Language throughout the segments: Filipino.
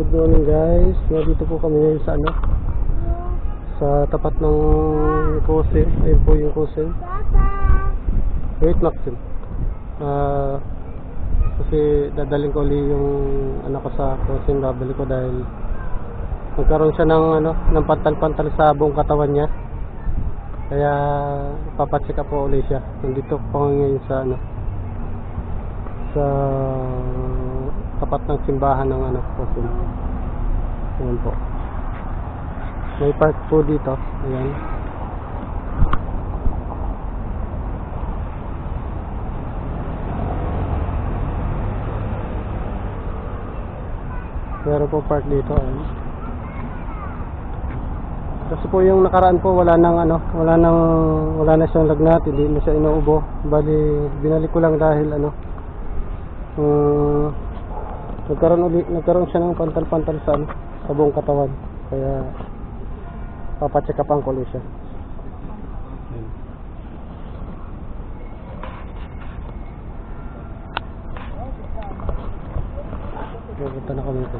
Good morning guys. Nandito po kami ngayon sa sa tapat ng Kusin. Ayun po yung Kusin. Wait Maxim. Kasi dadaling ko ulit yung anak ko sa Kusin. Babalik ko dahil nagkaroon siya ng pantal-pantal sa buong katawan niya. Kaya papacheck up po ulit siya. Nandito po ngayon sa sa tapat ng simbahan ng Kusin. Ayan po. May park po dito. Ayan. Meron po park dito. Ayan. Kasi po yung nakaraan po wala na siyang lagnat, hindi na siya inuubo. Bali binalik ko lang dahil nagkaroon siya ng pantal-pantal sa buong katawan. Kaya papacheck upan ko ulit siya. Pupunta na kami ito.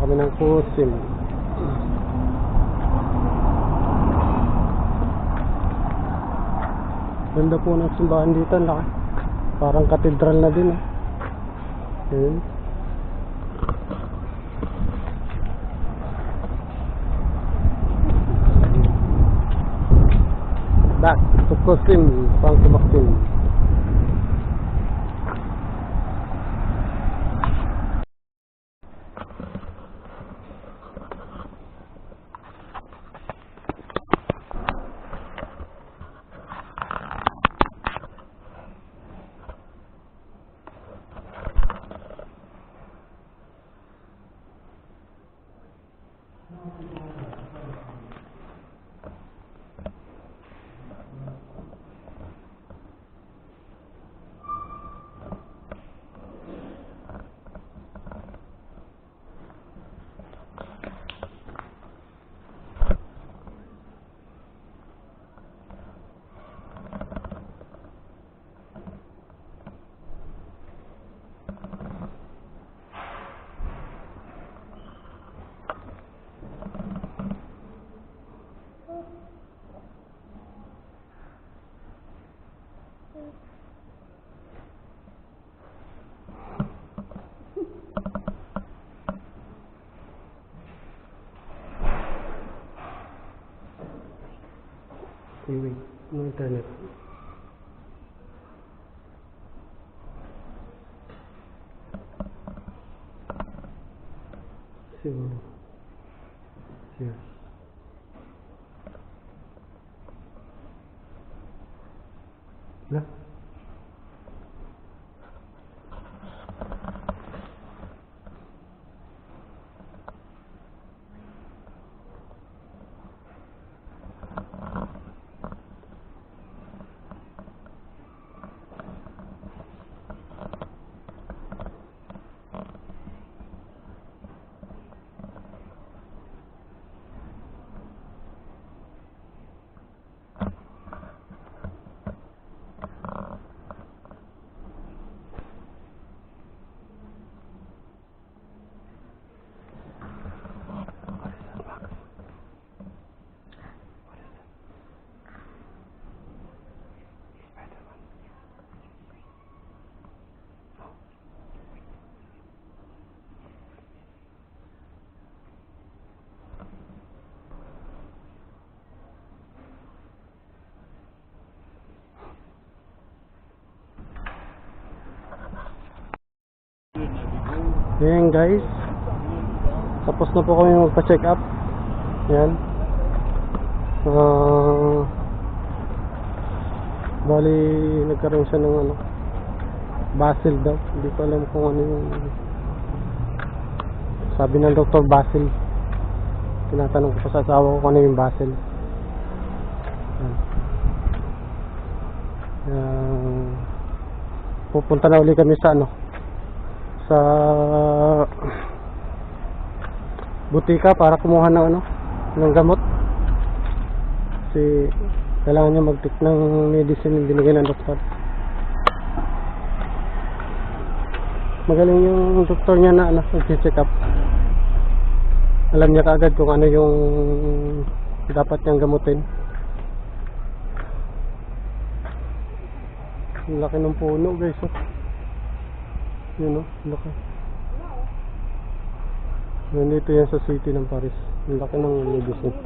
Kami ng Kusin. Ganda po ng simbahan dito. Parang katedral na din. Ayan. Back to Kusin, Pangko Maxim. Wait, no internet. Siguro. Here. Lah. Ayan guys, tapos na po kami magpa-check up. Ayan. Bali nagkaroon siya ng basil daw. Hindi ko alam kung ano yung sabi ng Dr. Basil. Tinatanong ko pa sa asawa ko kung ano yung basil. Pupunta na ulit kami sa sa butika para kumuha ng gamot. Kasi kailangan niya mag-take ng medicine yung binigay ng doktor. Magaling yung doktor niya na ano, nag-check up. Alam niya kaagad kung ano yung dapat niyang gamutin. Ang laki ng puno guys, oh. Yun, oh, laki. Nandito yan sa city ng Paris. Ang laki ng medicine.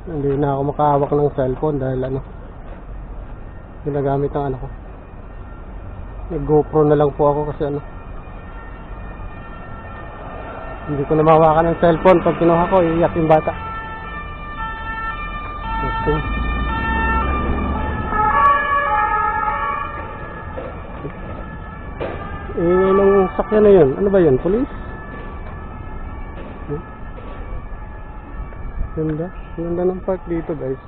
Hindi na ako makahawak ng cellphone dahil ano, ginagamit ng ano ko. Nag-GoPro na lang po ako kasi ano, hindi ko na mahawakan ng cellphone. Pag kinuha ko, iiyak yung bata. Okay. Nung sakyan na yun, ano ba yun? Police? Ganda. Ganda ng park dito guys.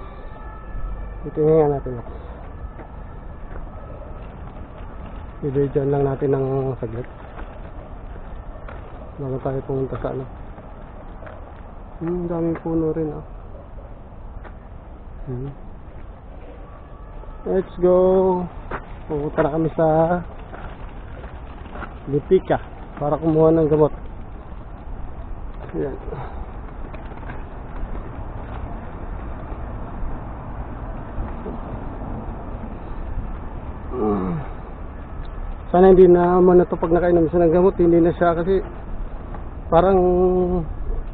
Itingnan natin ako. I-videoan lang natin ng saglit bago tayo pumunta sa ano. Daming puno rin, ah. Let's go. Pupunta na kami sa Butika para kumuha ng gamot. Yan. Sana hindi na muna to pag nakainom siya ng gamot. Hindi na siya kasi parang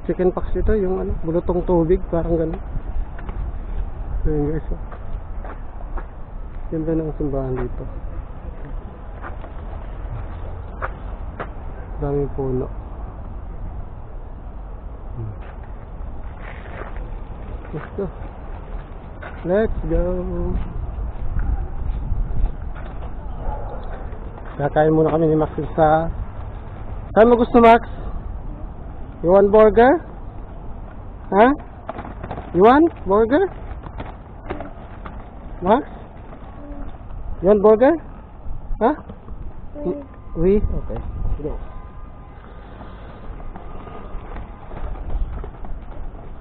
chicken pox ito, yung ano, bulutong tubig, parang gano'n. Ayun guys, oh. Ganda ng simbahan dito. Daming puno. Let's go. Let's go. Kakain muna kami ni Max sa... Saan mo gusto, Max? You want burger? Ha? You want burger? Max? You want burger? Ha? Oui? Okay. Go.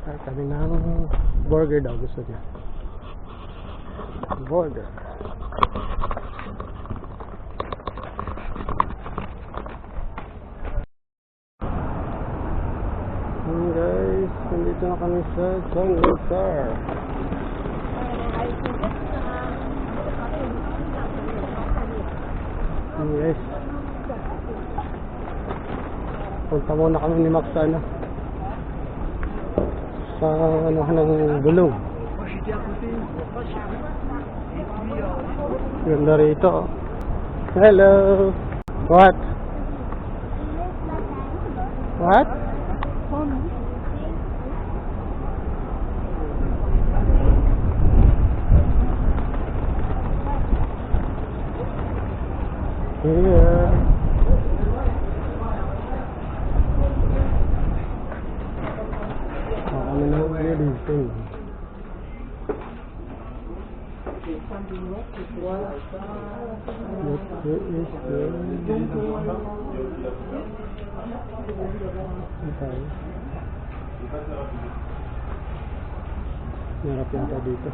Kaya kami ng burger daw gusto niya. Burger. Guys, nandito na kami sa Sanglesar. Yes. Punta muna kami ni Max sa ano, sa ano ng gulong. Ganda rito. Hello. What? What? Yeah. Kami na dito. Narap yata dito.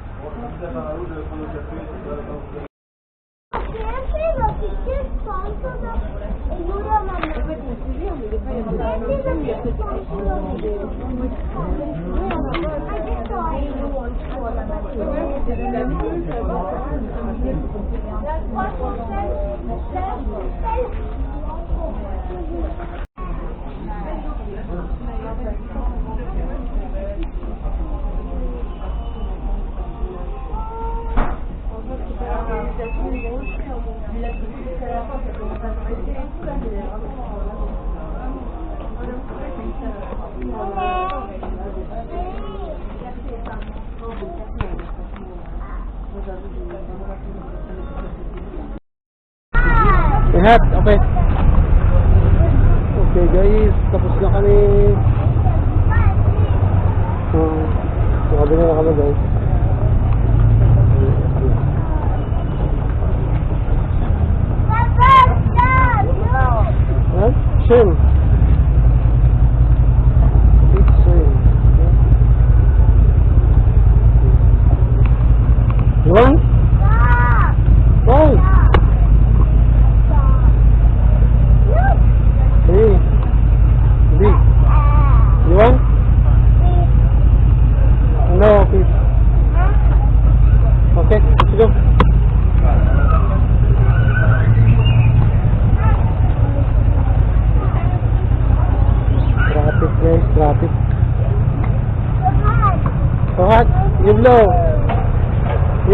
Lahat, okay. Okay guys, tapos na kami. Nakabili na kami guys. What? Shame. It's shame. You want? Why?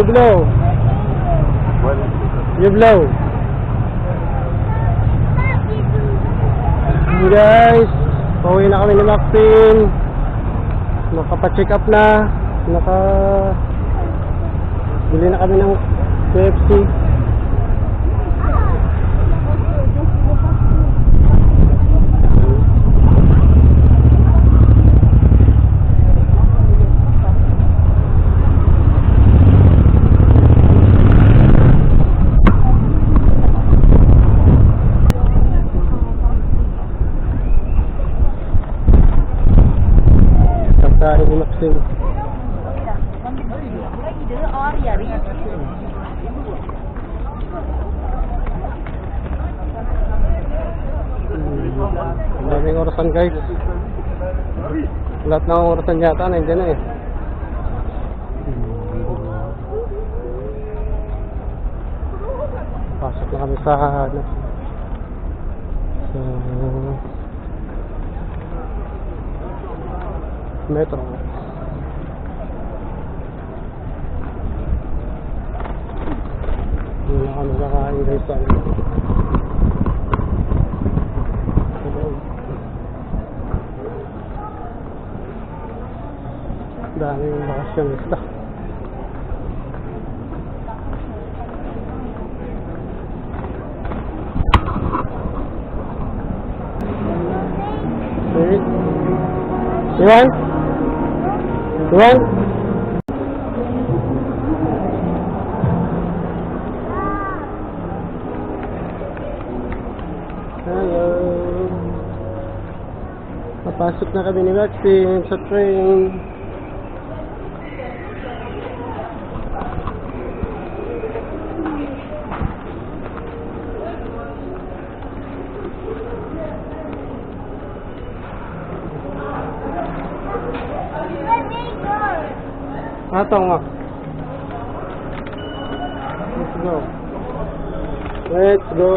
You blow. You blow. Guys, pauwi na kami ni Maxine. Nakapa-check up na. Bili na kami ng KFC. Kakain ni Maxine. Daming orasan guys. Lahat ng orasan yata nandiyan na eh. Pasok na kami sa metro. Hindi na kami kakain guys sa daming bakasyonista. You want? Hello. Papasok na kami ni Maxine sa train. Ato nga. Let's go. Let's go.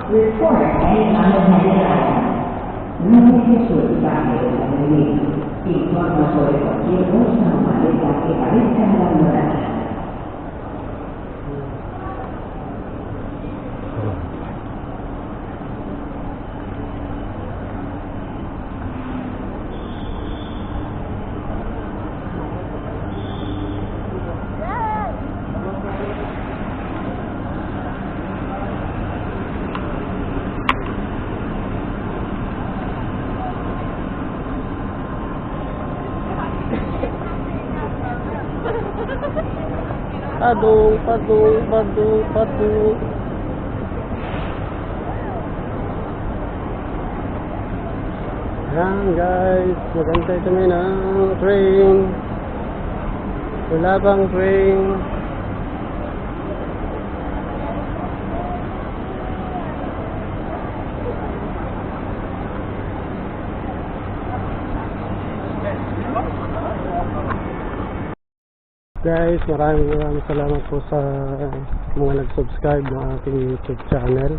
Report any unattended item. No issue dispatches and release. Informa sobre cualquier cosa o maleta que parezca en la ignorancia. Padung. Yan guys, magantay kami ng train. Wala bang train? Guys, maraming salamat po sa mga nag-subscribe ng ating YouTube channel.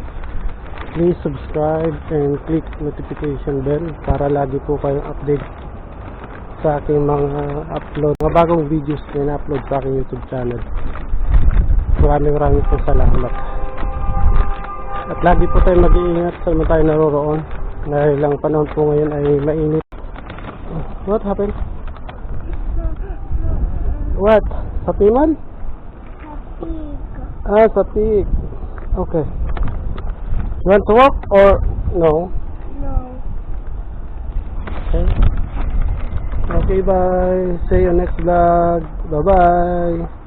Please subscribe and click notification bell para lagi po kayong update sa aking mga upload, mga bagong videos na na-upload sa aking YouTube channel. Maraming po salamat. At lagi po tayo mag-iingat sa mga tayo naroroon dahil lang panahon po ngayon ay mainit. What happened? What? Sa Piman? Sa pig. Ah, sa pig. Okay. You want to walk or no? No. Okay. Okay, bye. See you next vlog. Bye-bye.